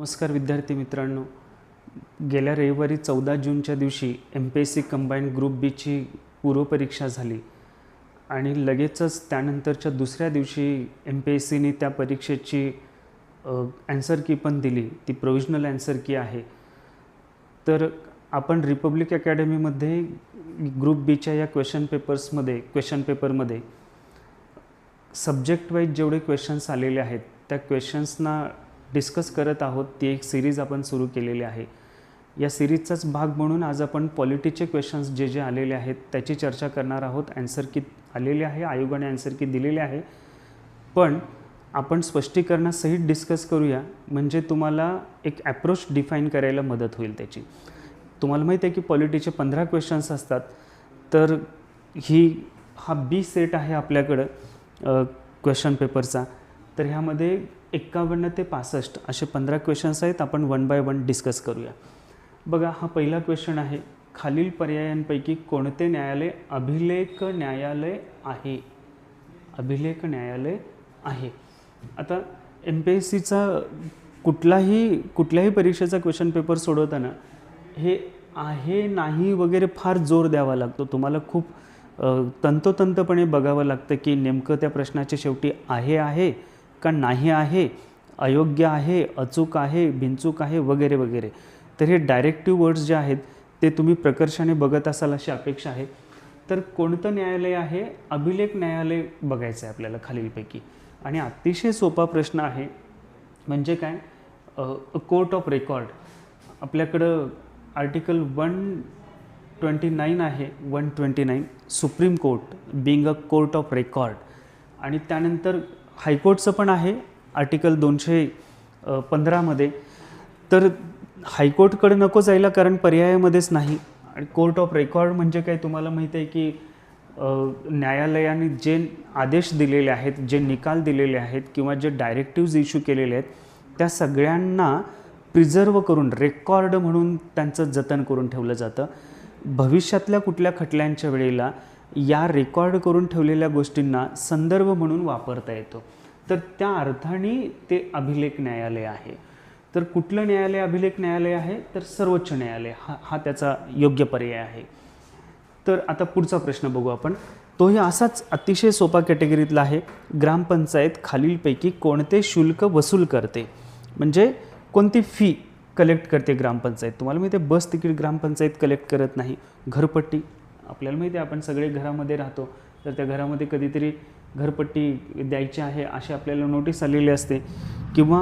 नमस्कार विद्यार्थी मित्रांनो, गेल्या रविवारी 14 जूनच्या दिवशी MPSC कंबाईंड ग्रुप बी ची पूर्वपरीक्षा झाली आणि लगेचच त्यानंतरच्या दुसऱ्या दिवशी MPSCने त्या परीक्षेची आन्सर की पण दिली. ती प्रोविजनल आन्सर की आहे. तर आपण रिपब्लिक अकॅडमीमध्ये ग्रुप बीच्या या क्वेश्चन पेपरमध्ये सब्जेक्ट वाईज जेवढे क्वेश्चन्स आलेले आहेत त्या क्वेश्चन्सना डिस्कस करत आहोत. ती एक सिरीज आपण सुरू केलेली आहे. या सिरीजचाच भाग म्हणून आज आपण पॉलिटीचे क्वेश्चन्स जे आलेले आहेत त्याची चर्चा करणार आहोत. आन्सर की आलेले आहे, आयोगाने आन्सर की दिलेले आहे, पण आपण स्पष्टीकरणासहित डिस्कस करूया म्हणजे तुम्हाला एक ॲप्रोच डिफाईन करायला मदत होईल त्याची. तुम्हाला माहिती आहे की पॉलिटीचे 15 क्वेश्चन्स असतात. तर हा बी सेट आहे आपल्याकडं क्वेश्चन पेपरचा. तर ह्यामध्ये 51 ते 65 असे 15 क्वेश्चन्स आहेत. आपण वन बाय वन डिस्कस करूया. बघा, हा पहिला क्वेश्चन आहे. खालील पर्यायांपैकी कोणते न्यायालय अभिलेख न्यायालय आहे? अभिलेख न्यायालय आहे. आता MPSCचा कुठल्याही परीक्षेचा क्वेश्चन पेपर सोडवताना हे आहे नाही वगैरे फार जोर द्यावा लागतो. तुम्हाला खूप तंतोतंतपणे बघावं लागतं की नेमकं त्या प्रश्नाच्या शेवटी आहे का नाही आहे, अयोग्य आहे, अचूक आहे, बिनचूक आहे वगैरे वगैरे. तर हे डायरेक्टिव्ह वर्ड्स जे आहेत ते तुम्ही प्रकर्षाने बघत असाल अशी अपेक्षा आहे. तर कोणतं न्यायालय आहे? अभिलेख न्यायालय बघायचं आहे आपल्याला खालीलपैकी. आणि अतिशय सोपा प्रश्न आहे. म्हणजे काय? Court of record. आपल्याकडं आर्टिकल 129 आहे. 129 supreme court being a court of record. आणि त्यानंतर हायकोर्टचं पण आहे आर्टिकल 215 मध्ये. तर हायकोर्टकडे नको जायला, कारण पर्यायामध्येच नाही. आणि कोर्ट ऑफ रेकॉर्ड म्हणजे काय? तुम्हाला माहिती आहे की न्यायालयाने जे आदेश दिलेले आहेत, जे निकाल दिलेले आहेत किंवा जे डायरेक्टिव्ज इश्यू केलेले आहेत त्या सगळ्यांना प्रिझर्व करून रेकॉर्ड म्हणून त्यांचं जतन करून ठेवलं जातं. भविष्यातल्या कुठल्या खटल्यांच्या वेळेला या रेकॉर्ड करून ठेवलेल्या गोष्टींना संदर्भ म्हणून वापरता येतो. तर त्या अर्थाने ते अभिलेख न्यायालय आहे. तर कुठलं न्यायालय अभिलेख न्यायालय आहे? तर सर्वोच्च न्यायालय हा त्याचा योग्य पर्याय आहे. तर आता पुढचा प्रश्न बघू आपण. तोही असाच अतिशय सोपा कॅटेगरीतला आहे. ग्रामपंचायत खालीलपैकी कोणते शुल्क वसूल करते? म्हणजे कोणती फी कलेक्ट करते ग्रामपंचायत? तुम्हाला माहिती आहे बस तिकीट ग्रामपंचायत कलेक्ट करत नाही. घरपट्टी आपल्याला माहिती आहे, आपण सगळे घरामध्ये राहतो. तर त्या घरामध्ये कधीतरी घरपट्टी द्यायची आहे अशी आपल्याला नोटीस आलेली असते किंवा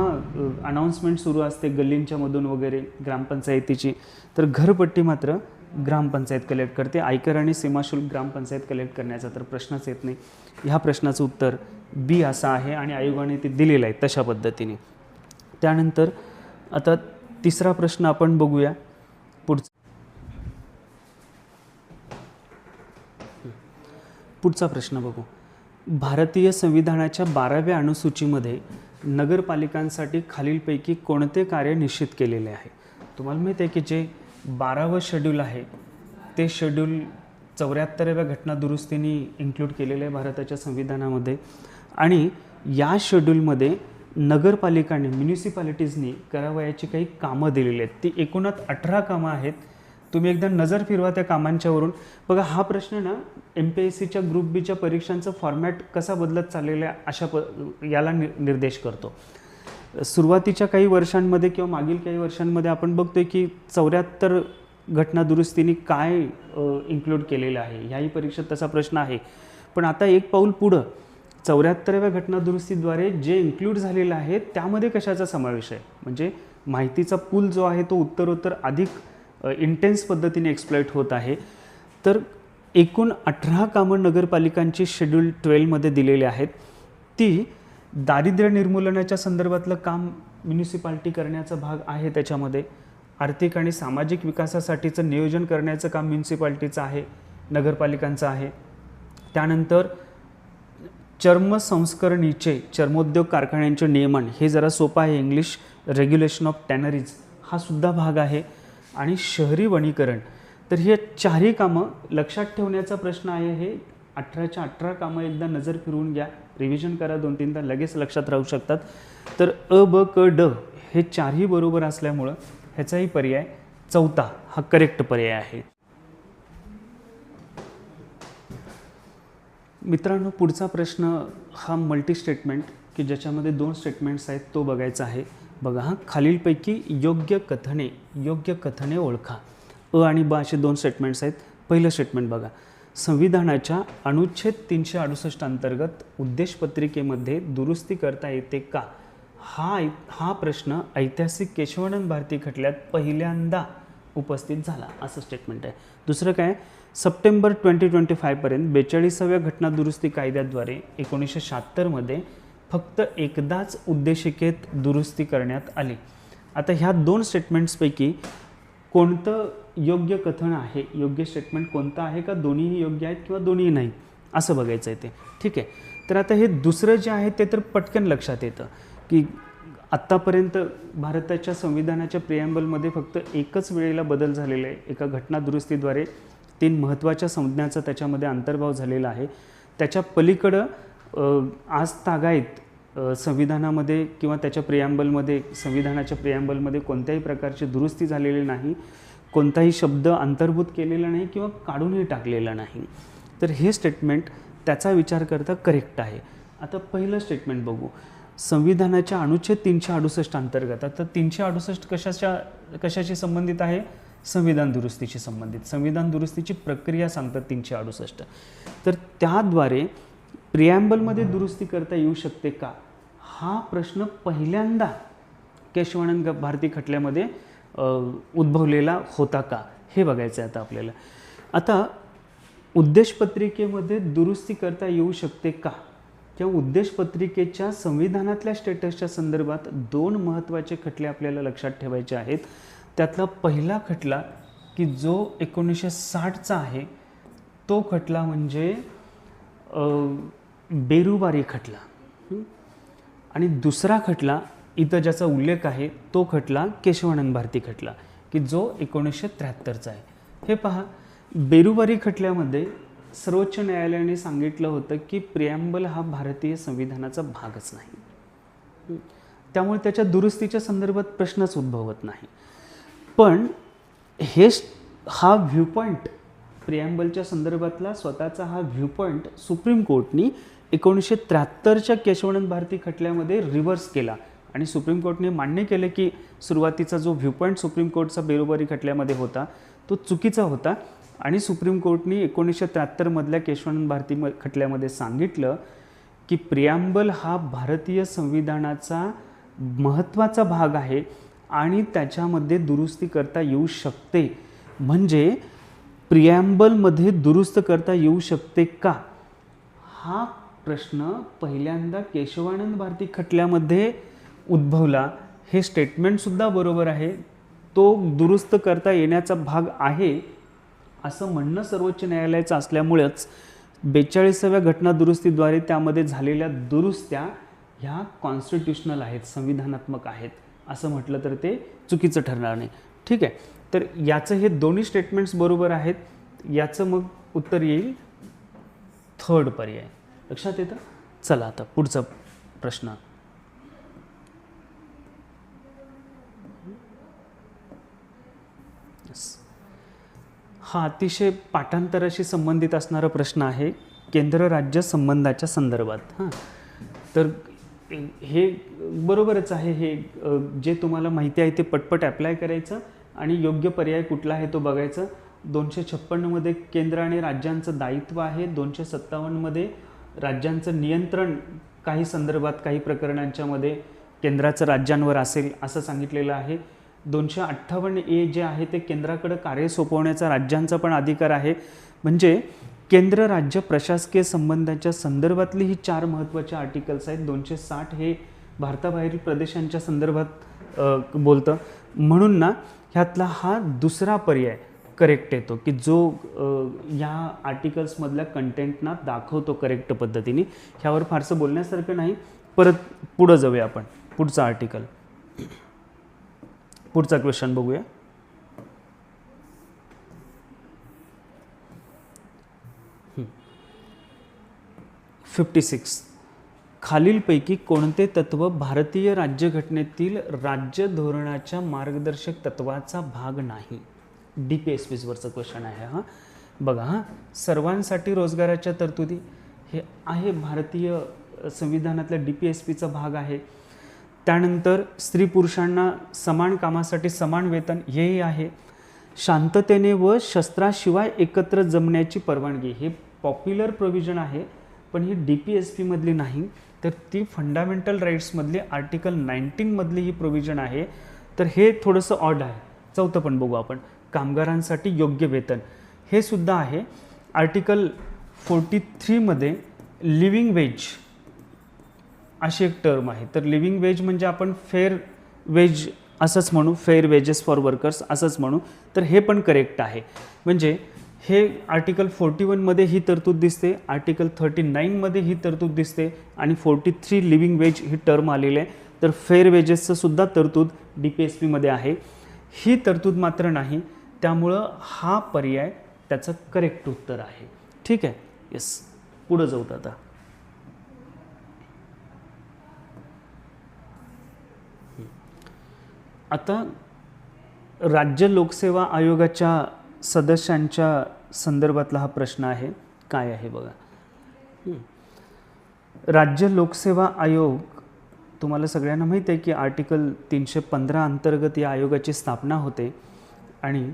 अनाऊन्समेंट सुरू असते गल्लींच्या मधून वगैरे ग्रामपंचायतीची. तर घरपट्टी मात्र ग्रामपंचायत कलेक्ट करते. आयकर आणि सीमाशुल्क ग्रामपंचायत कलेक्ट करण्याचा तर प्रश्नच येत नाही. ह्या प्रश्नाचं उत्तर बी असं आहे आणि आयोगाने ते दिलेलं आहे तशा पद्धतीने. त्यानंतर आता तिसरा प्रश्न आपण बघूया. पुढचा प्रश्न बघू. भारतीय संविधानाच्या 12व्या अनुसूचीमध्ये नगरपालिकांसाठी खालीलपैकी कोणते कार्य निश्चित केलेले आहे? तुम्हाला माहिती आहे की जे 12वं शेड्यूल आहे ते शेड्यूल 74व्या घटना दुरुस्तीने इन्क्लूड केलेलं आहे भारताच्या संविधानामध्ये. आणि या शेड्यूलमध्ये नगरपालिकांनी म्युनिसिपॅलिटीजनी करावयाची काही कामं दिलेली आहेत. ती एकूणात 18 कामं आहेत. तुम्ही एकदा नजर फिरवा त्या कामांच्यावरून. बघा, हा प्रश्न ना MPSCच्या ग्रुप बीच्या परीक्षांचं फॉर्मॅट कसा बदलत चाललेला आहे याला निर्देश करतो. सुरुवातीच्या काही वर्षांमध्ये किंवा मागील काही वर्षांमध्ये आपण बघतोय की 74 घटना दुरुस्तीने काय इन्क्लूड केलेलं आहे. ह्याही परीक्षेत तसा प्रश्न आहे. पण आता एक पाऊल पुढं 74व्या घटना दुरुस्तीद्वारे जे इन्क्लूड झालेलं आहे त्यामध्ये कशाचा समावेश आहे? म्हणजे माहितीचा पूल जो आहे तो उत्तरोत्तर अधिक इंटेन्स पद्धतीने एक्सप्लॉइट होत आहे. तर एकूण 18 कामं नगरपालिकांची शेड्यूल 12 मध्ये दिलेली आहेत. ती दारिद्र्य निर्मूलनाच्या संदर्भातलं काम म्युनिसिपालिटी करण्याचा भाग आहे. त्याच्यामध्ये आर्थिक आणि सामाजिक विकासासाठीचं नियोजन करण्याचं काम म्युनिसिपालिटीचं आहे, नगरपालिकांचं आहे. त्यानंतर चर्मोद्योग कारखान्यांचे नियमन, हे जरा सोपं आहे, इंग्लिश रेग्युलेशन ऑफ टॅनरीज, हा सुद्धा भाग आहे. आणि शहरी वनीकरण. तर हे चारही कामं लक्षात ठेवण्याचा प्रश्न आहे. हे 18च्या 18 कामं एकदा नजर फिरवून घ्या, रिव्हिजन करा 2-3दा, लगेच लक्षात राहू शकतात. तर अ ब क ड हे चारही बरोबर असल्यामुळं ह्याचाही पर्याय चौथा हा करेक्ट पर्याय आहे. मित्रांनो, पुढचा प्रश्न हा मल्टी स्टेटमेंट की ज्याच्यामध्ये 2 स्टेटमेंट्स आहेत तो बघायचा आहे. बघा, हा खालीलपैकी योग्य कथने ओळखा. अ आणि ब असे 2 स्टेटमेंट्स आहेत. पहिलं स्टेटमेंट बघा, संविधानाच्या अनुच्छेद 368 अंतर्गत उद्देशपत्रिकेमध्ये दुरुस्ती करता येते का? हा प्रश्न ऐतिहासिक केशवानंद भारती खटल्यात पहिल्यांदा उपस्थित झाला असं स्टेटमेंट आहे. दुसरं काय, सप्टेंबर 2025 पर्यंत 42व्या घटना दुरुस्ती कायद्याद्वारे 1976 मध्ये फक्त एकदाच उद्देशिकेत दुरुस्ती करण्यात आली. आता ह्या 2 स्टेटमेंट्सपैकी कोणतं योग्य कथन आहे, योग्य स्टेटमेंट कोणतं आहे का दोन्हीही योग्य आहेत किंवा दोन्हीही नाही असं बघायचं आहे ते. ठीक आहे, तर आता हे दुसरं जे आहे ते तर पटकन लक्षात येतं की आत्तापर्यंत भारताच्या संविधानाच्या प्रिॲम्बलमध्ये फक्त एकच वेळेला बदल झालेला आहे. एका घटना दुरुस्तीद्वारे 3 महत्त्वाच्या संज्ञाचा त्याच्यामध्ये अंतर्भाव झालेला आहे. त्याच्या पलीकडं आज तागायत संविधानामध्ये किंवा त्याच्या संविधानाच्या प्रिॲम्बलमध्ये कोणत्याही प्रकारची दुरुस्ती झालेली नाही, कोणताही शब्द अंतर्भूत केलेला नाही किंवा काढूनही टाकलेला नाही. तर हे स्टेटमेंट त्याचा विचार करता करेक्ट आहे. आता पहिलं स्टेटमेंट बघू, संविधानाच्या अनुच्छेद 368 अंतर्गत. आता 368 कशाशी संबंधित आहे? संविधान दुरुस्तीशी संबंधित. संविधान दुरुस्तीची प्रक्रिया सांगतात 368. तर त्याद्वारे प्रिॲम्बलमध्ये दुरुस्ती करता येऊ शकते का? हा प्रश्न पहिल्यांदा केशवानंद भारती खटल्यामध्ये उद्भवलेला होता का हे बघायचं आहे आता आपल्याला. आता उद्देशपत्रिकेमध्ये दुरुस्ती करता येऊ शकते का? किंवा उद्देशपत्रिकेच्या संविधानातल्या स्टेटसच्या संदर्भात 2 महत्त्वाचे खटले आपल्याला लक्षात ठेवायचे आहेत. त्यातला पहिला खटला की जो 1960चा आहे तो खटला म्हणजे बेरुबारी खटला. आणि दुसरा खटला इथं ज्याचा उल्लेख आहे तो खटला केशवानंद भारती खटला की जो 1973चा आहे. हे पहा, बेरुबारी खटल्यामध्ये सर्वोच्च न्यायालयाने सांगितलं होतं की प्रिॲम्बल हा भारतीय संविधानाचा भागच नाही, त्यामुळे त्याच्या दुरुस्तीच्या संदर्भात प्रश्नच उद्भवत नाही. पण हा व्ह्यूपॉईंट प्रिॲम्बलच्या संदर्भातला स्वतःचा हा viewpoint supreme कोर्टनी 1973च्या Keshavananda Bharti खटल्यामध्ये reverse केला आणि सुप्रीम कोर्टने मान्य केले की सुरुवातीचा जो व्ह्यूपॉईंट सुप्रीम कोर्टचा बेरुबारी खटल्यामध्ये होता तो चुकीचा होता. आणि सुप्रीम कोर्टने 1973 मधल्या केशवानंद भारती खटल्यामध्ये सांगितलं की प्रिॲम्बल हा भारतीय संविधानाचा महत्त्वाचा भाग आहे आणि त्याच्यामध्ये दुरुस्ती करता येऊ शकते. म्हणजे प्रिॲम्बलमध्ये दुरुस्त करता येऊ शकते का? हा प्रश्न पहिल्यांदा केशवानंद भारती खटल्यामध्ये उद्भवला. हे स्टेटमेंटसुद्धा बरोबर आहे, तो दुरुस्त करता येण्याचा भाग आहे असं म्हणणं सर्वोच्च न्यायालयाचं असल्यामुळेच 42व्या घटना दुरुस्तीद्वारे त्यामध्ये झालेल्या दुरुस्त्या ह्या कॉन्स्टिट्युशनल आहेत, संविधानात्मक आहेत असं म्हटलं तर ते चुकीचं ठरणार नाही. ठीक आहे, तर याचं हे दोन्ही स्टेटमेंट्स बरोबर आहेत. याचं मग उत्तर येईल थर्ड पर्याय. लक्षात येतं? चला आता पुढचा प्रश्न. हा अतिशय पाठांतराशी संबंधित असणारा प्रश्न आहे केंद्र राज्य संबंधाच्या संदर्भात. तर हे बरोबरच आहे. हे जे तुम्हाला माहिती आहे ते पटपट ॲप्लाय करायचं आणि योग्य पर्याय कुठला आहे तो बघायचं. 256मध्ये केंद्र आणि राज्यांचं दायित्व आहे. 257मध्ये राज्यांचं नियंत्रण काही संदर्भात काही प्रकरणांच्यामध्ये केंद्राचं राज्यांवर असेल असं सांगितलेलं आहे. 258A जे आहे ते केंद्राकडे कार्य सोपवण्याचा राज्यांचा पण अधिकार आहे. म्हणजे केंद्र राज्य प्रशासकीय संबंधाच्या संदर्भातली ही 4 महत्त्वाचे आर्टिकल्स आहेत. 260 हे भारताबाहेरील प्रदेशांच्या संदर्भात बोलतं. म्हणून ना ह्यातला हा दुसरा पर्याय करेक्ट येतो की जो या आर्टिकल्समधल्या कंटेंटना दाखवतो करेक्ट पद्धतीने. ह्यावर फारसं बोलण्यासारखं नाही. परत पुढं जाऊया आपण. पुढचा आर्टिकल, पुढचा क्वेश्चन बघूया. खालीलपैकी कोणते तत्व भारतीय राज्यघटनेतील राज्य धोरणाच्या मार्गदर्शक तत्वाचा भाग नाही? DPSPवरचा क्वेश्चन आहे हा. बघा हां, सर्वांसाठी रोजगाराच्या तरतुदी हे आहे भारतीय संविधानातल्या DPSPचा भाग आहे. त्यानंतर स्त्री पुरुषांना समान कामासाठी समान वेतन हेही आहे. शांततेने व शस्त्राशिवाय एकत्र जमण्याची परवानगी हे पॉप्युलर प्रोव्हिजन आहे, पण ही DPSPमधली नाही, तर ती फंडामेंटल राईट्समधली आर्टिकल 19 मधली ही प्रोव्हिजन आहे. तर हे थोडंसं ऑड आहे. चौथं पण बघू आपण, कामगारांसाठी योग्य वेतन हे सुद्धा आहे. आर्टिकल 43 मध्ये लिव्हिंग वेज अशी एक टर्म आहे. तर लिव्हिंग वेज म्हणजे आपण फेअर वेज असंच म्हणू, फेअर वेजेस फॉर वर्कर्स असंच म्हणू, तर हे पण करेक्ट आहे. म्हणजे हे आर्टिकल 41 मध्ये ही तरतूद दिसते, आर्टिकल 39 मध्ये ही तरतूद दिसते आणि 43 लिव्हिंग वेज ही टर्म आलेली आहे. तर फेअर वेजेसचं सुद्धा तरतूद DPSPमध्ये आहे. ही तरतूद मात्र नाही, त्यामुळं हा पर्याय त्याचं करेक्ट उत्तर आहे. ठीक आहे, येस. पुढं जाऊत आता. आता राज्य लोकसेवा आयोगाच्या सदस्यांच्या संदर्भातला हा प्रश्न आहे. काय आहे बघा. राज्य लोकसेवा आयोग, तुम्हाला सगळ्यांना माहीत आहे की आर्टिकल 315 अंतर्गत या आयोगाची स्थापना होते. आणि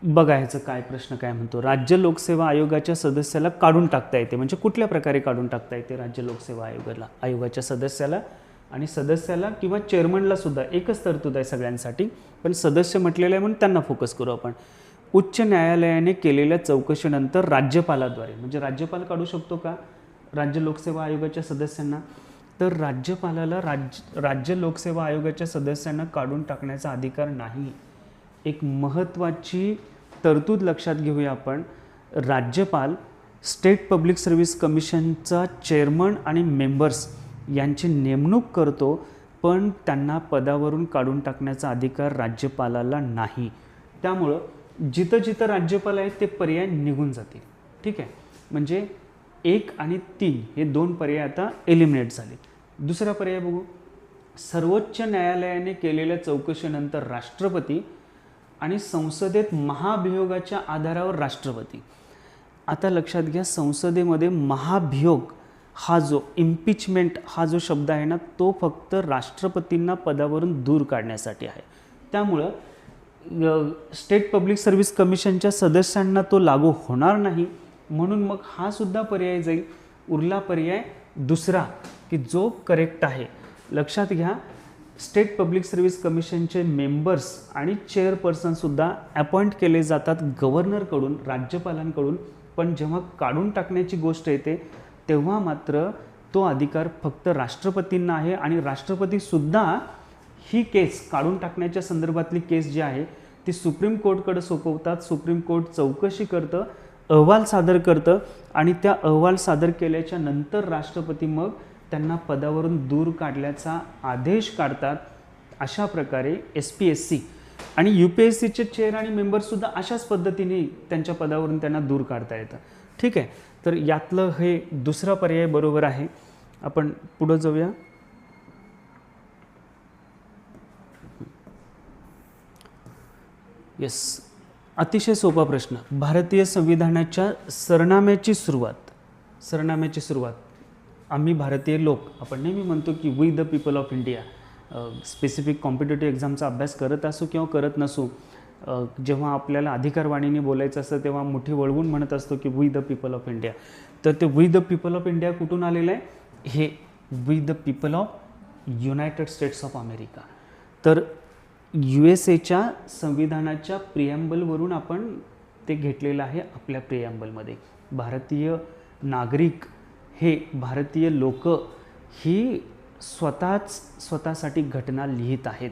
बघायचं काय प्रश्न काय म्हणतो. राज्य लोकसेवा आयोगाच्या सदस्याला काढून टाकता येते, म्हणजे कुठल्या प्रकारे काढून टाकता येते राज्य लोकसेवा आयोगाच्या सदस्याला आणि सदस्याला किंवा चेअरमनला सुद्धा एकच तरतूद आहे सगळ्यांसाठी, पण सदस्य म्हटलेलं आहे म्हणून त्यांना फोकस करू आपण. उच्च न्यायालयाने केलेल्या चौकशीनंतर राज्यपालाद्वारे, म्हणजे राज्यपाल काढू शकतो का राज्य लोकसेवा आयोगाच्या सदस्यांना? तर राज्यपालाला राज्य लोकसेवा आयोगाच्या सदस्यांना काढून टाकण्याचा अधिकार नाही. एक महत्त्वाची तरतूद लक्षात घेऊया आपण. राज्यपाल स्टेट पब्लिक सर्व्हिस कमिशनचा चेअरमन आणि मेंबर्स यांची नेमणूक करतो, पण त्यांना पदावरून काढून टाकण्याचा अधिकार राज्यपालाला नाही. त्यामुळं जिथं जिथं राज्यपाल आहेत ते पर्याय निघून जातील. ठीक आहे, म्हणजे 1 आणि 3 हे 2 पर्याय आता एलिमिनेट झाले. दुसरा पर्याय बघू. सर्वोच्च न्यायालयाने केलेल्या चौकशीनंतर राष्ट्रपती आणि संसदेत महाभियोगाच्या आधारावर राष्ट्रपती. आता लक्षात घ्या, संसदेमध्ये महाभियोग हा जो इम्पिचमेंट हा जो शब्द आहे ना, तो फक्त राष्ट्रपतींना पदावरून दूर काढण्यासाठी आहे. त्यामुळं स्टेट पब्लिक सर्व्हिस कमिशनच्या सदस्यांना तो लागू होणार नाही, म्हणून मग हा सुद्धा पर्याय जाईल. उरला पर्याय दुसरा की जो करेक्ट आहे. लक्षात घ्या, स्टेट पब्लिक सर्व्हिस कमिशनचे मेंबर्स आणि चेअरपर्सनसुद्धा अपॉइंट केले जातात गव्हर्नरकडून, राज्यपालांकडून, पण जेव्हा काढून टाकण्याची गोष्ट येते तेव्हा मात्र तो अधिकार फक्त राष्ट्रपतींना आहे. आणि राष्ट्रपतीसुद्धा ही केस काढून टाकण्याच्या संदर्भातली केस जी आहे ती सुप्रीम कोर्टकडे सोपवतात. सुप्रीम कोर्ट चौकशी करतं, अहवाल सादर करतं आणि त्या अहवाल सादर केल्याच्या नंतर राष्ट्रपती मग त्यांना पदावरून दूर काढल्याचा आदेश काढतात. अशा प्रकारे SPSC आणि UPSCचे चेअर आणि मेंबरसुद्धा अशाच पद्धतीने त्यांच्या पदावरून त्यांना दूर काढता येतं. ठीक आहे, तर यातलं हे दुसरा पर्याय बरोबर आहे. आपण पुढं जाऊया. येस, अतिशय सोपा प्रश्न. भारतीय संविधानाच्या सरनाम्याची सुरुवात आम्ही भारतीय लोक, आपण नेहमी म्हणतो की we the people of India. Specific competitive एक्झामचा अभ्यास करत असू किंवा करत नसू, जेव्हा आपल्याला अधिकारवाणीने बोलायचं असतं तेव्हा मुठी वळवून म्हणत असतो की we the people of India. तर ते we the people of India कुठून आलेलं आहे? हे we the people of United States of America. तर USAच्या संविधानाच्या प्रिॲम्बलवरून आपण ते घेतलेलं आहे. आपल्या प्रिॲम्बलमध्ये भारतीय नागरिक हे भारतीय लोक ही स्वतःसाठी घटना लिहित आहेत.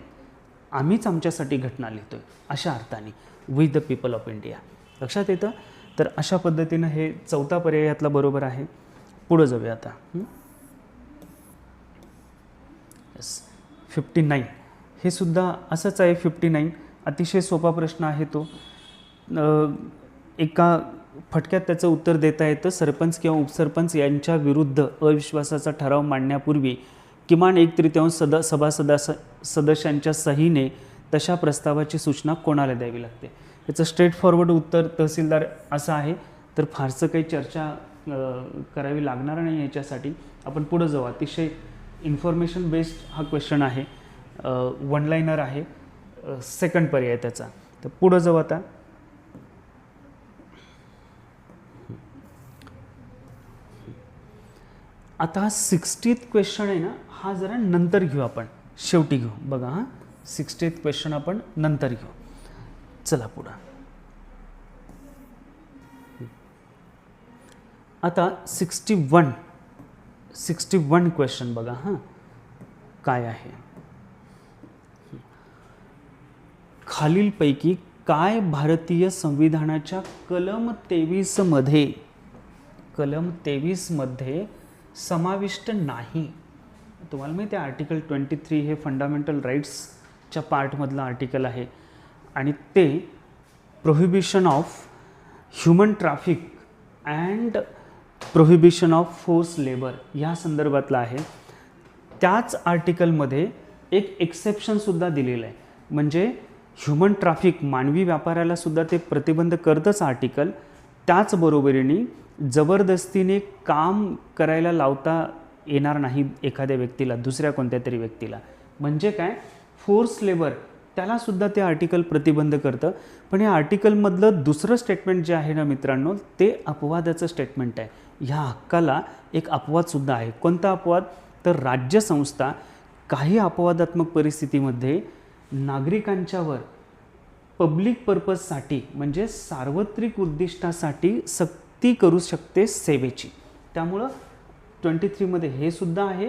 आम्हीच आमच्यासाठी घटना लिहितोय अशा अर्थाने we the people of India. लक्षात येतं? तर अशा पद्धतीनं हे चौथा पर्याय यातला बरोबर आहे. पुढं जाऊया आता. 59 हे सुद्धा असंच आहे. 59 अतिशय सोपा प्रश्न आहे तो. एका फटक्यात त्याचं उत्तर देता येतं. सरपंच किंवा उपसरपंच यांच्या विरुद्ध अविश्वासाचा ठराव मांडण्यापूर्वी किमान 1/3 सदस्यांच्या सहीने तशा प्रस्तावाची सूचना कोणाला द्यावी लागते. याचं स्ट्रेट फॉरवर्ड उत्तर तहसीलदार असं आहे. तर फारसं काही चर्चा करावी लागणार नाही याच्यासाठी. आपण पुढं जाऊ. अतिशय इन्फॉर्मेशन बेस्ड हा क्वेश्चन आहे, वन लाईनर आहे, सेकंड पर्याय त्याचा. तर पुढं जाऊ आता. आता हा 60th क्वेश्चन आहे ना, हा जरा नंतर घेऊ आपण, शेवटी घेऊ. बघा हा 60th क्वेश्चन आपण नंतर घेऊ. चला पुढं. आता 61 क्वेश्चन बघा हां काय आहे. खालीलपैकी काय भारतीय संविधानाच्या कलम 23 मध्ये समाविष्ट नाही. तुम्हाला माहिती आहे आर्टिकल 23 हे फंडामेंटल राईट्सच्या पार्टमधलं आर्टिकल आहे आणि ते prohibition of human traffic and prohibition of force labour ह्या संदर्भातलं आहे. त्याच आर्टिकलमध्ये एक एक्सेप्शनसुद्धा दिलेलं आहे. म्हणजे ह्युमन ट्रॅफिक मानवी व्यापाराला सुद्धा ते प्रतिबंध करतंच आर्टिकल. त्याचबरोबरीने जबरदस्तीने काम करायला लावता येणार नाही एखाद्या व्यक्तीला, दुसऱ्या कोणत्या तरी व्यक्तीला. म्हणजे काय, फोर्स लेबर त्यालासुद्धा ते आर्टिकल प्रतिबंध करतं. पण या आर्टिकलमधलं दुसरं स्टेटमेंट जे आहे ना मित्रांनो, ते अपवादाचं स्टेटमेंट आहे. ह्या हक्काला एक अपवादसुद्धा आहे. कोणता अपवाद, तर राज्यसंस्था काही अपवादात्मक परिस्थितीमध्ये नागरिकांच्यावर पब्लिक पर्पजसाठी म्हणजे सार्वत्रिक उद्दिष्टासाठी सक्ती करू शकते सेवेची. त्यामुळं 23 मध्ये हे सुद्धा आहे,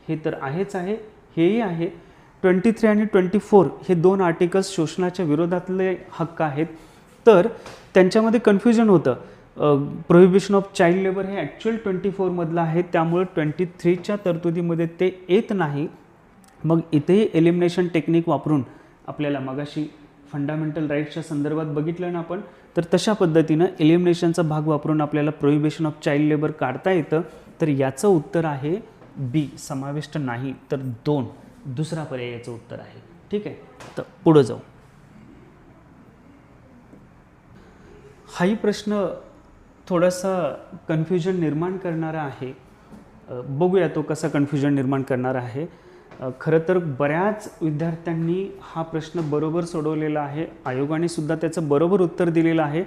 हे तर आहेच आहे, हेही आहे. 23 आणि 24 हे दोन आर्टिकल्स शोषणाच्या विरोधातले हक्क आहेत. तर त्यांच्यामध्ये कन्फ्युजन होतं. प्रोहिबिशन ऑफ चाइल्ड लेबर हे ॲक्च्युअल 24 मधलं आहे, त्यामुळे 23च्या तरतुदीमध्ये ते येत नाही. मग इथेही एलिमिनेशन टेक्निक वापरून आपल्याला मगाशी फंडामेंटल राईट्सच्या संदर्भात बघितलं ना आपण, तर तशा पद्धतीनं एलिमिनेशनचा भाग वापरून आपल्याला प्रोहिबिशन ऑफ चाइल्ड लेबर काढता येतं. तर याचं उत्तर आहे बी, समाविष्ट नाही. तर 2 दुसरा पर्याय याचं उत्तर आहे. ठीक आहे, तर पुढं जाऊ. हाही प्रश्न थोडासा कन्फ्युजन निर्माण करणारा आहे. बघूया तो कसा कन्फ्युजन निर्माण करणारा आहे. खरं तर बऱ्याच विद्यार्थ्यांनी हा प्रश्न बरोबर सोडवलेला आहे. आयोगाने सुद्धा त्याचं बरोबर उत्तर दिलेलं आहे.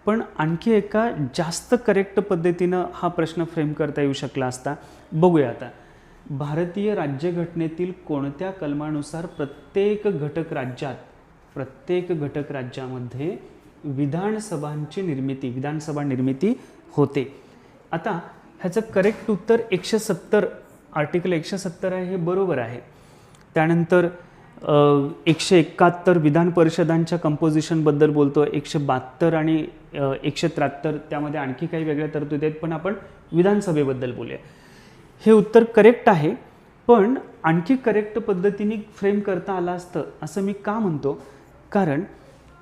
पण आणखी एका जास्त करेक्ट पद्धतीनं हा प्रश्न फ्रेम करता येऊ शकला असता. बघूया आता. भारतीय राज्यघटनेतील कोणत्या कलमानुसार प्रत्येक घटक राज्यामध्ये विधानसभा निर्मिती होते. आता ह्याचं करेक्ट उत्तर 170, आर्टिकल 170 आहे, हे बरोबर आहे. त्यानंतर 171 विधान परिषदांच्या कंपोजिशनबद्दल बोलतो. 172 आणि 173 त्यामध्ये आणखी काही वेगळ्या तरतुदी आहेत, पण आपण विधानसभेबद्दल बोलूया. हे उत्तर करेक्ट आहे, पण आणखी करेक्ट पद्धतीने फ्रेम करता आलं असतं असं मी का म्हणतो, कारण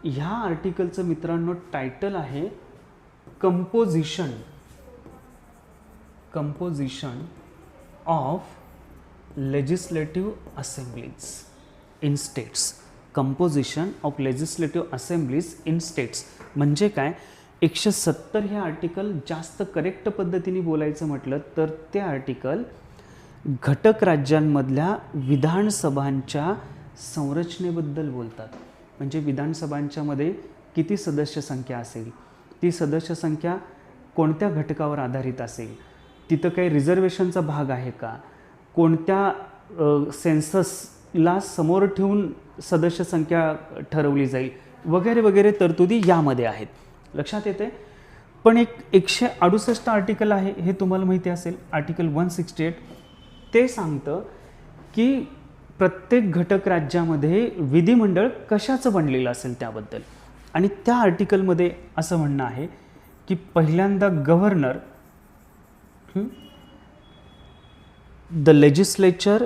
ह्या आर्टिकलचं मित्रांनो टायटल आहे composition of legislative assemblies in states. Composition of legislative assemblies in states म्हणजे काय, 170 हे आर्टिकल जास्त करेक्ट पद्धतीने बोलायचं म्हटलं तर ते आर्टिकल घटक राज्यांमधल्या विधानसभांच्या संरचनेबद्दल बोलतात. म्हणजे विधानसभांच्यामध्ये किती सदस्य संख्या असेल, ती सदस्य संख्या कोणत्या घटकावर आधारित असेल, तिथं काही रिझर्वेशनचा भाग आहे का, कोणत्या सेन्ससला समोर ठेवून सदस्य संख्या ठरवली जाईल, वगैरे वगैरे तरतुदी यामध्ये आहेत. लक्षात येते. पण एक 168 आर्टिकल आहे, हे तुम्हाला माहिती असेल, आर्टिकल 168. ते सांगतं की प्रत्येक घटक राज्यामध्ये विधिमंडळ कशाचं बनलेलं असेल त्याबद्दल. आणि त्या आर्टिकलमध्ये असं म्हणणं आहे की पहिल्यांदा governor, the legislature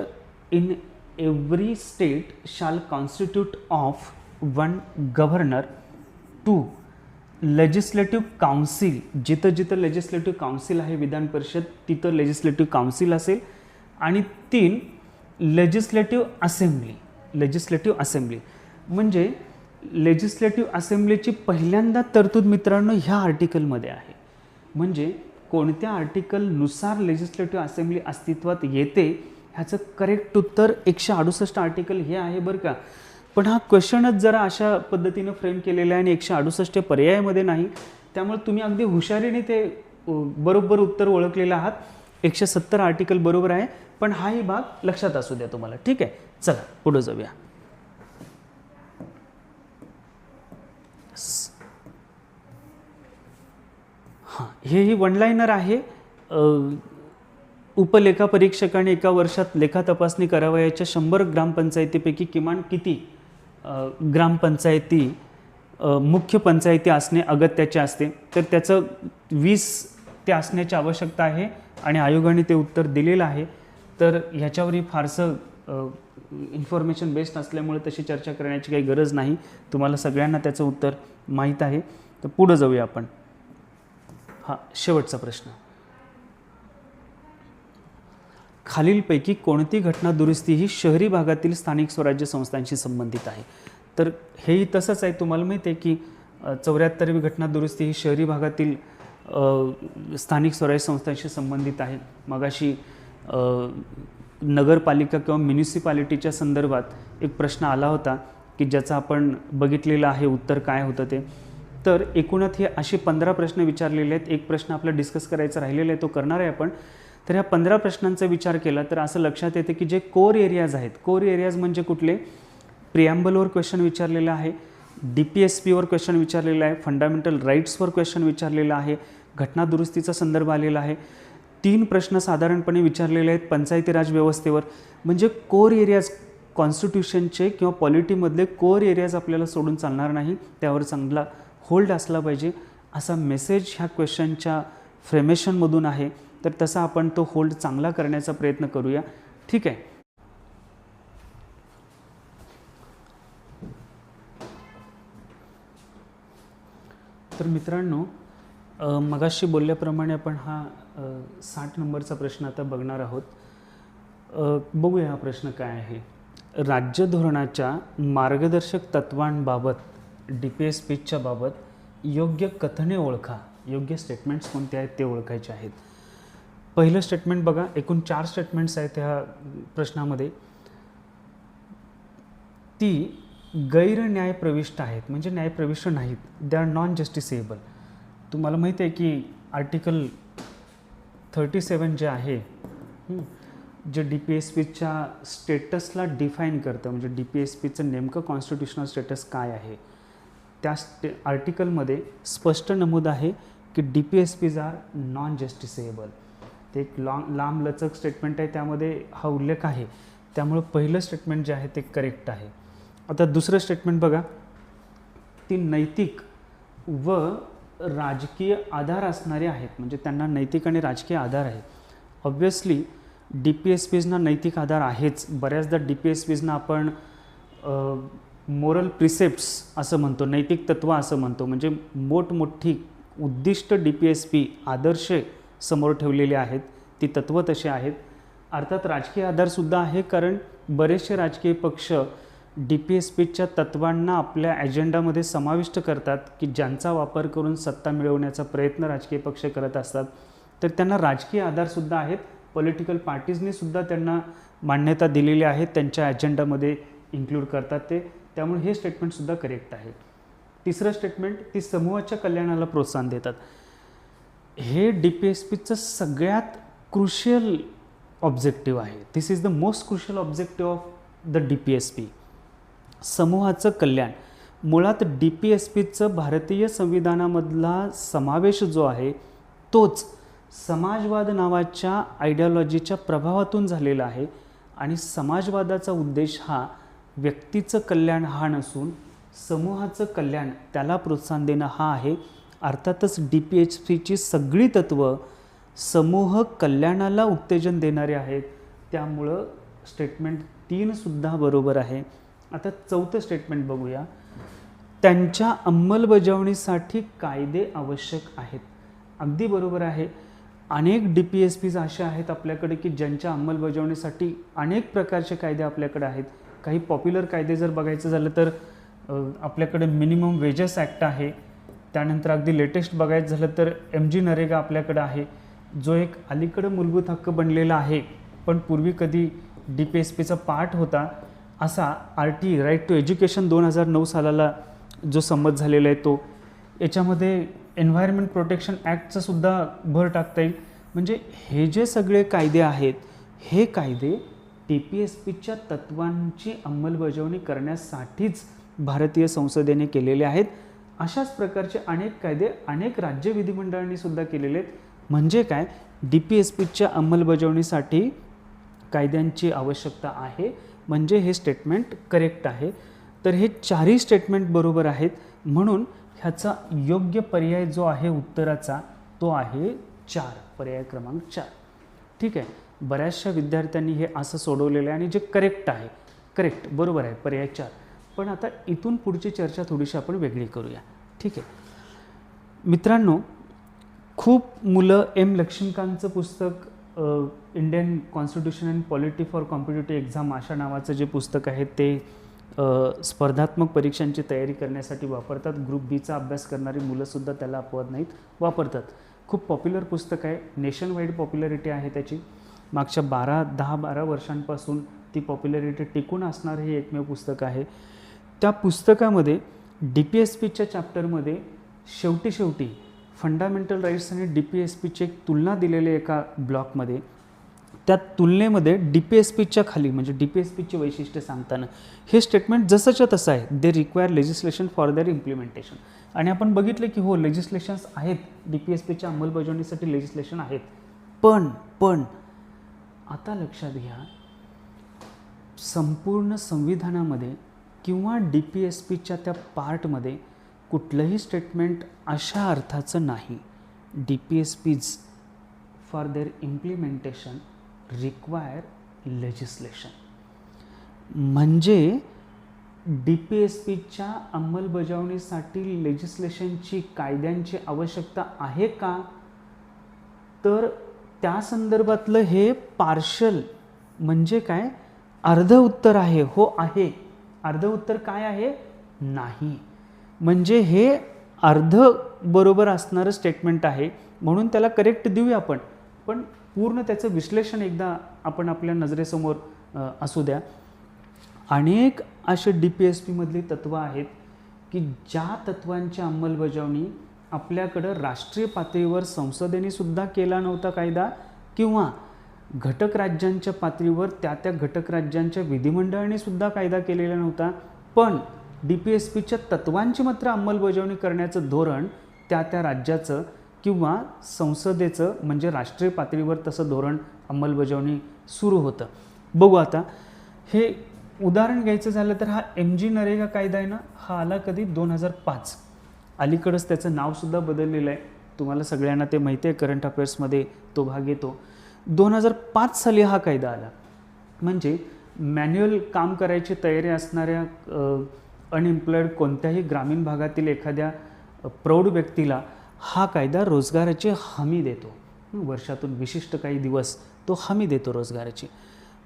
in every state शाल constitute of 1 governor. 2 legislative council, जिथं जिथं लेजिस्लेटिव्ह काउन्सिल आहे विधान परिषद तिथं लेजिस्लेटिव्ह काउन्सिल असेल. आणि 3 लेजिस्लेटिव्ह असेंब्ली. लेजिस्लेटिव्ह असेंब्ली म्हणजे लेजिस्लेटिव्ह असेंब्लीची पहिल्यांदा तरतूद मित्रांनो ह्या आर्टिकलमध्ये आहे. म्हणजे कोणत्या आर्टिकलनुसार लेजिस्लेटिव्ह असेंब्ली अस्तित्वात येते ह्याचं करेक्ट उत्तर 168 आर्टिकल हे आहे बरं का. पण हा क्वेश्चनच जरा अशा पद्धतीनं फ्रेम केलेला आहे आणि 168 पर्यायामध्ये नाही. त्यामुळे तुम्ही अगदी हुशारीने ते बरोबर उत्तर ओळखलेलं आहात. 170 आर्टिकल बरोबर आहे. पण हाही भाग लक्षात असू द्या तुम्हाला. ठीक आहे, चला पुढे जाऊया. हां, ही वन लाईनर आहे. उपलेखा परीक्षकाने एका वर्षात लेखा तपासणी करावयाच्या 100 ग्रामपंचायतीपैकी किमान किती ग्रामपंचायती मुख्य पंचायती असणे अगत्याचे असते. तर त्याचं 20 ते असण्याची आवश्यकता आहे आणि आयोगाने ते उत्तर दिलेलं आहे. तर ह्याच्यावरही फारसं इन्फॉर्मेशन बेस्ड असल्यामुळे तशी चर्चा करण्याची काही गरज नाही. तुम्हाला सगळ्यांना त्याचं उत्तर माहीत आहे. तर पुढं जाऊया आपण. हा शेवटचा प्रश्न. खालीलपैकी कोणती घटना दुरुस्ती ही शहरी भागातील स्थानिक स्वराज्य संस्थांशी संबंधित आहे. तर हेही तसंच आहे. तुम्हाला माहिती आहे की 74वी घटना दुरुस्ती ही शहरी भागातील स्थानिक स्वराज्य संस्थांशी संबंधित आहे. मगाशी नगरपालिका किंवा म्युनिसिपालिटीच्या संदर्भात एक प्रश्न आला होता की ज्याचा आपण बघितलेलं आहे उत्तर काय होतं ते. तर एकूणात हे असे 15 प्रश्न विचारलेले आहेत. एक प्रश्न आपला डिस्कस करायचा राहिलेला आहे, तो करणार आहे आपण. तर ह्या 15 प्रश्नांचा विचार केला तर असं लक्षात येते की जे कोर एरियाज आहेत, कोर एरियाज म्हणजे कुठले, प्रिॲम्बलवर क्वेश्चन विचारलेला आहे, DPSPवर क्वेश्चन विचारलेला आहे, फंडामेंटल राईट्सवर क्वेश्चन विचारलेला आहे, घटना दुरुस्तीचा संदर्भ आलेला आहे, 3 प्रश्न साधारणपणे विचारलेले आहेत पंचायती राज व्यवस्थेवर. म्हणजे कोर एरियाज कॉन्स्टिट्यूशनचे किंवा पॉलिटीमधले कोर एरियाज आपल्याला सोडून चालणार नाही. त्यावर चांगला होल्ड असला पाहिजे असा मेसेज ह्या क्वेश्चनच्या फ्रेमेशनमधून आहे. तर तसा आपण तो होल्ड चांगला करण्याचा प्रयत्न करूया. ठीक आहे. तर मित्रांनो, मगाशी बोलल्याप्रमाणे आपण हा 60 नंबरचा प्रश्न आता बघणार आहोत. बघूया हा प्रश्न काय आहे. राज्य धोरणाच्या मार्गदर्शक तत्वांबाबत DPSPच्या बाबत योग्य कथने ओळखा. योग्य स्टेटमेंट्स कोणते आहेत ते ओळखायचे आहेत. पहिलं स्टेटमेंट बघा. एकूण 4 स्टेटमेंट्स आहेत ह्या प्रश्नामध्ये. ती गैर न्यायप्रविष्ट आहेत, म्हणजे न्यायप्रविष्ट नाहीत. They are non justiciable. तुम्हाला माहिती आहे की आर्टिकल 37 जे आहे जे DPSPच्या स्टेटसला डिफाईन करतं, म्हणजे DPSPचं नेमकं कॉन्स्टिट्युशनल स्टेटस काय आहे, त्या आर्टिकलमध्ये स्पष्ट नमूद आहे की DPSPs आर नॉन जस्टिसेबल. ते एक लांबलचक स्टेटमेंट आहे, त्यामध्ये हा उल्लेख आहे. त्यामुळं पहिलं स्टेटमेंट जे आहे ते करेक्ट आहे. आता दुसरं स्टेटमेंट बघा. ती नैतिक व राजकीय आधार असणारे आहेत, म्हणजे त्यांना नैतिक आणि राजकीय आधार आहे. ऑब्व्हियसली DPSPsना नैतिक आधार आहेच. बऱ्याचदा DPSPsना आपण मोरल प्रिसेप्ट्स असं म्हणतो, नैतिक तत्व असं म्हणतो. म्हणजे मोठमोठी उद्दिष्ट DPSP आदर्श समोर ठेवलेले आहेत, ती तत्त्व तसे आहेत. अर्थात राजकीय आधारसुद्धा आहे, कारण बरेचसे राजकीय पक्ष DPSPच्या तत्वांना आपल्या ॲजेंडामध्ये समाविष्ट करतात की ज्यांचा वापर करून सत्ता मिळवण्याचा प्रयत्न राजकीय पक्ष करत असतात. तर त्यांना राजकीय आधारसुद्धा आहेत. पॉलिटिकल पार्टीजने सुद्धा त्यांना मान्यता दिलेली आहे, त्यांच्या ॲजेंडामध्ये इन्क्लूड करतात ते. त्यामुळे हे स्टेटमेंटसुद्धा करेक्ट आहे. तिसरं स्टेटमेंट, ती समूहाच्या कल्याणाला प्रोत्साहन देतात. हे DPSPचं सगळ्यात क्रुशियल ऑब्जेक्टिव्ह आहे. This is the most crucial objective of the DPSP. समूहाचं कल्याण. मुळात DPSPचं भारतीय संविधानामधला समावेश जो आहे तोच समाजवाद नावाच्या आयडियॉलॉजीच्या प्रभावातून झालेला आहे. आणि समाजवादाचा उद्देश हा व्यक्तीचं कल्याण हा नसून समूहाचं कल्याण, त्याला प्रोत्साहन देणं हा आहे. अर्थातच DPSPची सगळी तत्त्व समूह कल्याणाला उत्तेजन देणारे आहेत. त्यामुळं स्टेटमेंट 3 सुद्धा बरोबर आहे. आता चौथं स्टेटमेंट बघूया. त्यांच्या अंमलबजावणीसाठी कायदे आवश्यक आहेत. अगदी बरोबर आहे. अनेक DPSPs असे आहेत आपल्याकडे की ज्यांच्या अंमलबजावणीसाठी अनेक प्रकारचे कायदे आपल्याकडे आहेत. काही पॉप्युलर कायदे जर बघायचं झालं तर आपल्याकडे मिनिमम वेजेस ॲक्ट आहे. त्यानंतर अगदी लेटेस्ट बघायचं झालं तर MG नरेगा आपल्याकडं आहे, जो एक अलीकडं मूलभूत हक्क बनलेला आहे, पण पूर्वी कधी DPSPचा पार्ट होता. असा RT राईट टू एज्युकेशन 2009 सालाला जो संमत झालेला आहे तो. याच्यामध्ये एन्व्हायरमेंट प्रोटेक्शन ॲक्टचं सुद्धा भर टाकता येईल. म्हणजे हे जे सगळे कायदे आहेत, हे कायदे DPSPच्या तत्वांची अंमलबजावणी करण्यासाठीच भारतीय संसदेने केलेले आहेत. अशाच प्रकारचे अनेक कायदे अनेक राज्य विधिमंडळांनी सुद्धा केलेले आहेत. म्हणजे काय, DPSPच्या अंमलबजावणीसाठी कायद्यांची आवश्यकता आहे, म्हणजे हे स्टेटमेंट करेक्ट आहे. तर हे चारही स्टेटमेंट बरोबर आहेत. म्हणून ह्याचा योग्य पर्याय जो आहे उत्तराचा तो आहे 4, पर्याय क्रमांक 4. ठीक आहे. बऱ्याचशा विद्यार्थ्यांनी हे असं सोडवलेलं आहे आणि जे करेक्ट आहे, करेक्ट बरोबर आहे पर्याय 4. पण आता इथून पुढची चर्चा थोडीशी आपण वेगळी करूया. ठीक आहे मित्रांनो, खूप मुलं लक्ष्मीकांतचं पुस्तक Indian constitution and polity for competitive exam अशा नावाचं जे पुस्तक आहे ते स्पर्धात्मक परीक्षांची तयारी करण्यासाठी वापरतात. ग्रुप बीचा अभ्यास करणारी मुलंसुद्धा त्याला अपवाद नाहीत, वापरतात. खूप पॉप्युलर पुस्तक आहे, नेशन वाईड पॉप्युलरिटी आहे त्याची. मागच्या 10-12 वर्षांपासून ती पॉप्युलरिटी टिकून असणारं हे एकमेव पुस्तक आहे. त्या पुस्तकामध्ये DPSPच्या चॅप्टरमध्ये शेवटी फंडामेंटल राईट्स आणि DPSPची एक तुलना दिलेली एका ब्लॉकमध्ये. त्या तुलनेमध्ये DPSPच्या खाली म्हणजे DPSPची वैशिष्ट्ये सांगताना हे स्टेटमेंट जसंच्या तसं आहे, they require legislation for their implementation. आणि आपण बघितलं की हो लेजिस्लेशन्स आहेत, DPSPच्या अंमलबजावणीसाठी लेजिस्लेशन आहेत. पण आता लक्षात घ्या, संपूर्ण संविधानामध्ये किंवा DPSPच्या त्या पार्टमध्ये कुठलंही स्टेटमेंट अशा अर्थाचं नाही, DPSPs for their implementation require legislation. म्हणजे DPSPच्या अंमलबजावणीसाठी लेजिस्लेशनची, कायद्यांची आवश्यकता आहे का, तर त्या संदर्भातलं हे पार्शल म्हणजे काय, अर्ध उत्तर आहे. हो आहे. अर्ध उत्तर काय आहे, नाही. म्हणजे हे अर्ध बरोबर असणारं स्टेटमेंट आहे, म्हणून त्याला करेक्ट देऊया आपण. पण पूर्ण त्याचं विश्लेषण एकदा आपण आपल्या नजरेसमोर असू द्या. अनेक असे DPSPमधली तत्त्व आहेत की ज्या तत्त्वांची अंमलबजावणी आपल्याकडं राष्ट्रीय पातळीवर संसदेने सुद्धा केला नव्हता कायदा, किंवा घटक राज्यांच्या पातळीवर त्या घटक राज्यांच्या विधिमंडळाने सुद्धा कायदा केलेला नव्हता. पण DPSPच्या तत्वांची मात्र अंमलबजावणी करण्याचं धोरण त्या राज्याचं किंवा संसदेचं म्हणजे राष्ट्रीय पातळीवर तसं धोरण अंमलबजावणी सुरू होतं. बघू आता, हे उदाहरण घ्यायचं झालं तर हा MG नरेगा कायदा आहे ना, हा आला कधी 2005. अलीकडंच त्याचं नावसुद्धा बदललेलं आहे. तुम्हाला सगळ्यांना ते माहिती आहे, करंट अफेअर्समध्ये तो भाग येतो. 2005 साली हा कायदा आला. म्हणजे मॅन्युअल काम करायची तयारी असणाऱ्या अनएम्प्लॉईड कोणत्याही ग्रामीण भागातील एखाद्या प्रौढ व्यक्तीला हा कायदा रोजगाराची हमी देतो. वर्षातून विशिष्ट काही दिवस तो हमी देतो रोजगाराची.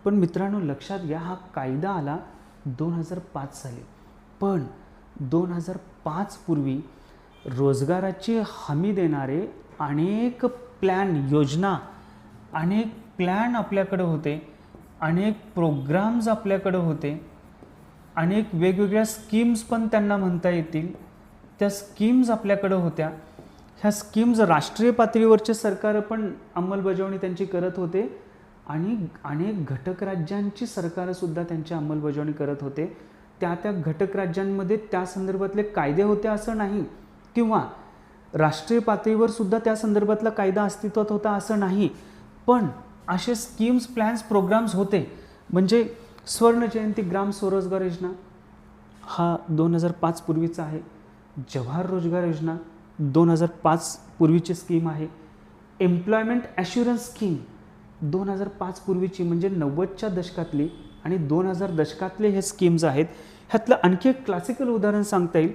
पण मित्रांनो लक्षात घ्या, हा कायदा आला 2005 साली. पण 2005 पूर्वी रोजगाराची हमी देणारे अनेक प्लॅन, योजना, अनेक प्लॅन आपल्याकडे होते, अनेक प्रोग्राम्स आपल्याकडे होते, अनेक वेगवेगळ्या स्कीम्स पण त्यांना म्हणता येतील. त्या स्कीम्स आपल्याकडे होत्या. ह्या स्कीम्स राष्ट्रीय पातळीवरचे सरकार पण अंमलबजावणी त्यांची करत होते आणि अनेक घटक राज्यांची सरकारसुद्धा त्यांची अंमलबजावणी करत होते. त्या घटक राज्यांमध्ये त्या संदर्भातले कायदे होते असं नाही, किंवा राष्ट्रीय पातळीवर सुद्धा त्या संदर्भातला कायदा अस्तित्वात होता असं नाही. पण असे स्कीम्स, प्लॅन्स, प्रोग्राम्स होते. म्हणजे स्वर्ण जयंती ग्राम स्वरोजगार योजना हा 2005 पूर्वीचा आहे. जवाहर रोजगार योजना 2005 पूर्वीची स्कीम आहे. एम्प्लॉयमेंट ॲश्युरन्स स्कीम 2005 पूर्वीची, म्हणजे 90च्या दशकातली आणि 2000 दशकातले हे स्कीम्स आहेत. ह्यातलं आणखी एक क्लासिकल उदाहरण सांगता येईल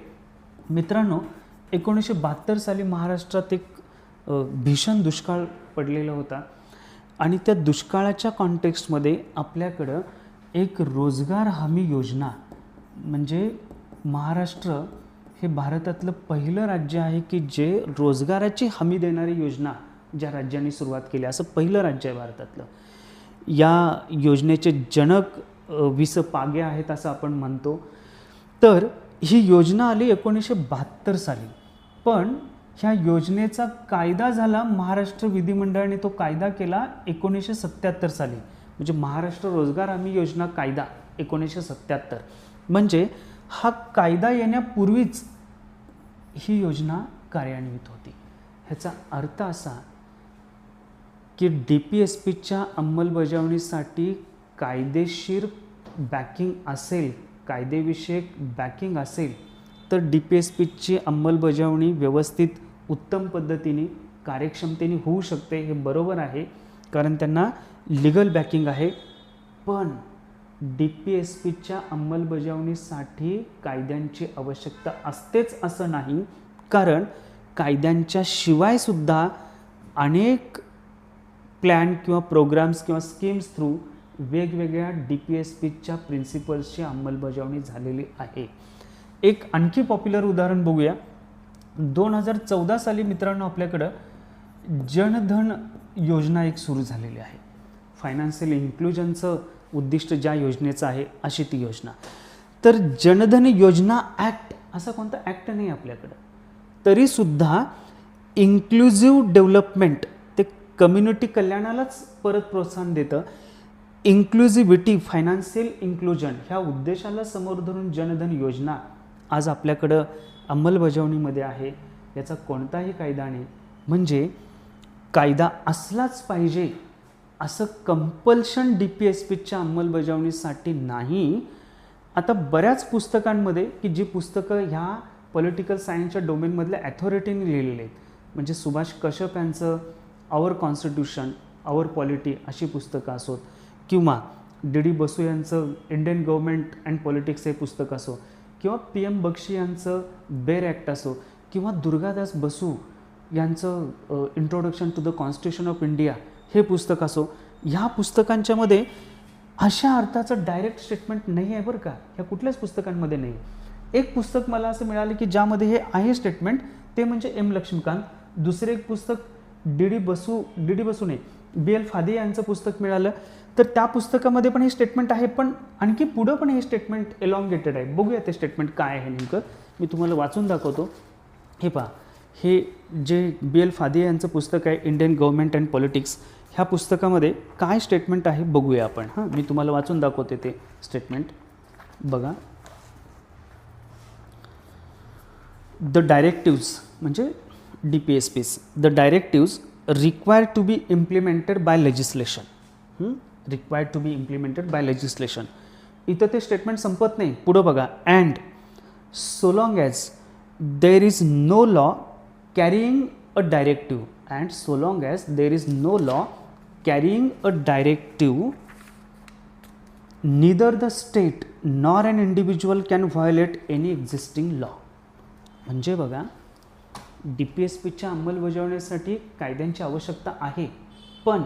मित्रांनो, 1972 साली महाराष्ट्रात एक भीषण दुष्काळ पडलेला होता आणि त्या दुष्काळाच्या कॉन्टेक्स्टमध्ये आपल्याकडं एक रोजगार हमी योजना, म्हणजे महाराष्ट्र हे भारतातलं पहिलं राज्य आहे की जे रोजगाराची हमी देणारी योजना ज्या राज्यांनी सुरुवात केली, असं पहिलं राज्य आहे भारतातलं. या योजनेचे जनक वि.स. पागे आहेत असं आपण म्हणतो. तर ही योजना आली 1972 साली, पण ह्या योजनेचा कायदा झाला, महाराष्ट्र विधिमंडळाने तो कायदा केला 1977 साली, म्हणजे महाराष्ट्र रोजगार हमी योजना कायदा 1977. म्हणजे हा कायदा येण्यापूर्वीच ही योजना कार्यान्वित होती. ह्याचा अर्थ असा की DPSPच्या अंमलबजावणीसाठी कायदेशीर बॅकिंग असेल, कायदेविषयक बॅकिंग असेल तर DPSPची अंमलबजावणी व्यवस्थित उत्तम पद्धतीने कार्यक्षमतेने होऊ शकते. हे बरोबर आहे, कारण त्यांना लीगल बॅकिंग आहे. पण DPSPच्या अंमलबजावणीसाठी कायद्यांची आवश्यकता असतेच असं नाही, कारण कायद्यांच्या शिवायसुद्धा अनेक प्लॅन किंवा प्रोग्राम्स किंवा स्कीम्स थ्रू वेगवेगळ्या DPSPच्या प्रिन्सिपल्सची अंमलबजावणी झालेली आहे. एक आणखी पॉप्युलर उदाहरण बघूया. 2014 साली मित्रांनो आपल्याकडं जनधन योजना एक सुरू झालेली आहे. फायनान्शियल इन्क्लुजनचं उद्दिष्ट ज्या योजनेचं आहे अशी ती योजना. तर जनधन योजना ॲक्ट असा कोणता ॲक्ट नाही आपल्याकडं, तरीसुद्धा इन्क्लुझिव्ह डेव्हलपमेंट, ते कम्युनिटी कल्याणालाच परत प्रोत्साहन देतं. इन्क्लुझिव्हिटी, फायनान्शियल इन्क्लुजन ह्या उद्देशाला समोर धरून जनधन योजना आज आपल्याकडं अंमलबजावणीमध्ये आहे. याचा कोणताही कायदा नाही, म्हणजे कायदा असलाच पाहिजे असं कंपल्शन DPSPच्या अंमलबजावणीसाठी नाही. आता बऱ्याच पुस्तकांमध्ये की जी पुस्तकं ह्या पॉलिटिकल सायन्सच्या डोमेनमधल्या ॲथॉरिटीने लिहिलेली आहेत, म्हणजे सुभाष कश्यप यांचं आवर कॉन्स्टिट्यूशन, आवर पॉलिटी अशी पुस्तकं असोत, किंवा D.D. बसू यांचं इंडियन गव्हर्नमेंट अँड पॉलिटिक्स हे पुस्तक असो, किंवा PM बक्षी यांचं बेर ॲक्ट असो, किंवा दुर्गादास बसू यांचं introduction to the constitution of India हे पुस्तक असो, ह्या पुस्तकांच्यामध्ये अशा अर्थाचं डायरेक्ट स्टेटमेंट नाही आहे बरं का. ह्या कुठल्याच पुस्तकांमध्ये नाही. एक पुस्तक मला असं मिळालं की ज्यामध्ये हे आहे स्टेटमेंट, ते म्हणजे M. लक्ष्मीकांत. दुसरे एक पुस्तक D.D. बसू नाही, B.L. फादे यांचं पुस्तक मिळालं, तर त्या पुस्तकामध्ये पण हे स्टेटमेंट आहे, पण आणखी पुढं पण हे स्टेटमेंट एलॉंगेटेड आहे. बघूया ते स्टेटमेंट काय आहे नेमकं, मी तुम्हाला वाचून दाखवतो. हे पहा, हे जे B.L. फादे यांचं पुस्तक आहे इंडियन गव्हर्नमेंट अँड पॉलिटिक्स, ह्या पुस्तकामध्ये काय स्टेटमेंट आहे बघूया आपण. मी तुम्हाला वाचून दाखवते ते स्टेटमेंट. बघा, द डायरेक्टिव्ज म्हणजे DPSPs, the directives required to be implemented by legislation, required to be implemented by legislation. इथं ते स्टेटमेंट संपत नाही, पुढं बघा. And so long as there is no law carrying a directive, and so long as there is no law carrying a directive, neither the state nor an individual can violate any existing law. म्हणजे बघा, DPSPच्या अंमलबजावणीसाठी कायद्यांची आवश्यकता आहे, पण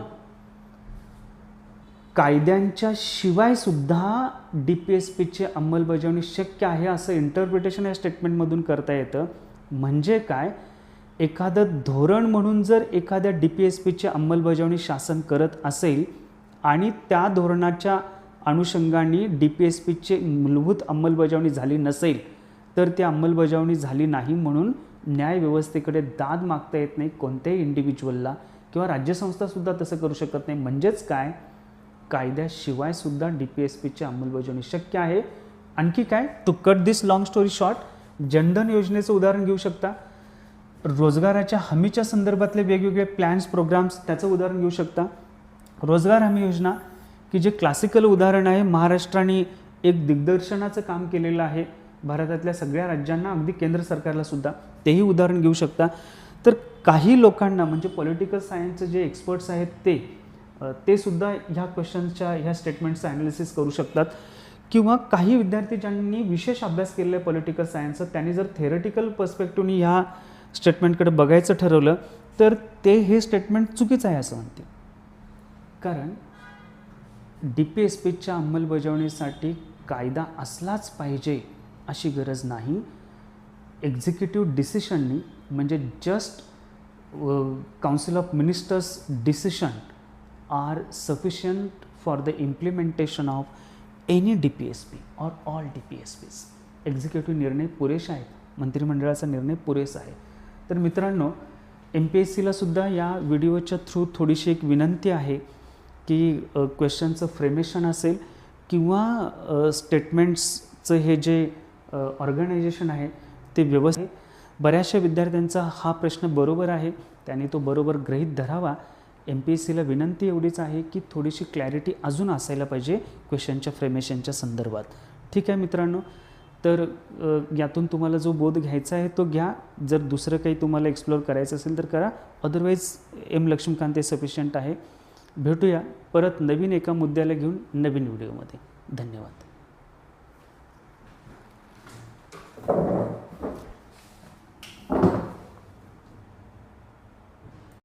कायद्यांच्या शिवाय सुद्धा DPSPची अंमलबजावणी शक्य आहे असं इंटरप्रिटेशन या स्टेटमेंटमधून करता येतं. म्हणजे काय, एखादं धोरण म्हणून जर एखाद्या DPSPची अंमलबजावणी शासन करत असेल आणि त्या धोरणाच्या अनुषंगाने DPSPची मूलभूत अंमलबजावणी झाली नसेल, तर ती अंमलबजावणी झाली नाही म्हणून न्यायव्यवस्थेकडे दाद मागता येत नाही कोणत्याही इंडिव्हिज्युअलला, किंवा राज्यसंस्थासुद्धा तसं करू शकत नाही. म्हणजेच काय, कायद्याशिवाय सुद्धा DPSPची अंमलबजावणी शक्य आहे. आणखी काय, to cut this long story short, Jan Dhan योजनेचं उदाहरण घेऊ शकता. रोजगाराच्या हमीच्या संदर्भातले वेगवेगळे प्लॅन्स, प्रोग्राम्स त्याचं उदाहरण घेऊ शकता. रोजगार हमी योजना की जे क्लासिकल उदाहरण आहे, महाराष्ट्राने एक दिग्दर्शनाचं काम केलेलं आहे भारतातल्या सगळ्या राज्यांना, अगदी केंद्र सरकारला सुद्धा, तेही उदाहरण घेऊ शकता. तर काही लोकांना म्हणजे पॉलिटिकल सायन्सचे जे एक्सपर्ट्स आहेत ते सुद्धा ह्या क्वेश्चन्सच्या ह्या स्टेटमेंटचं ॲनालिसिस करू शकतात किंवा काही विद्यार्थी ज्यांनी विशेष अभ्यास केलेला आहे पॉलिटिकल सायन्सचा, त्यांनी जर थेरटिकल पर्स्पेक्टिव्हनी ह्या स्टेटमेंटकडे बघायचं ठरवलं तर ते हे स्टेटमेंट चुकीचं आहे असं म्हणते. कारण DPSPच्या अंमलबजावणीसाठी कायदा असलाच पाहिजे अशी गरज नाही. एक्झिक्युटिव्ह डिसिशननी म्हणजे just council of ministers decision are sufficient for the implementation of any DPSP or all DPSPs. Executive निर्णय पुरेसे आहेत, मंत्रिमंडळाचा निर्णय पुरेसा आहे. तर मित्रांनो, MPSCला सुद्धा या व्हिडिओच्या थ्रू थोडीशी एक विनंती आहे की क्वेश्चनचं फ्रेमेशन असेल किंवा स्टेटमेंट्सचं हे जे ऑर्गनायझेशन आहे ते व्यवस्थित. बऱ्याचशा विद्यार्थ्यांचा हा प्रश्न बरोबर आहे, त्यांनी तो बरोबर गृहीत धरावा. MPSCला विनंती एवढीच आहे की थोडीशी क्लॅरिटी अजून असायला पाहिजे क्वेश्चनच्या फ्रेमेशनच्या संदर्भात. ठीक आहे मित्रांनो, तर यातून तुम्हाला जो बोध घ्यायचा आहे तो घ्या. जर दुसरं काही तुम्हाला एक्सप्लोअर करायचं असेल तर करा, अदरवाईज M. लक्ष्मीकांत हे सफिशियंट आहे. भेटूया परत नवीन एका मुद्द्याला घेऊन नवीन व्हिडिओमध्ये. धन्यवाद.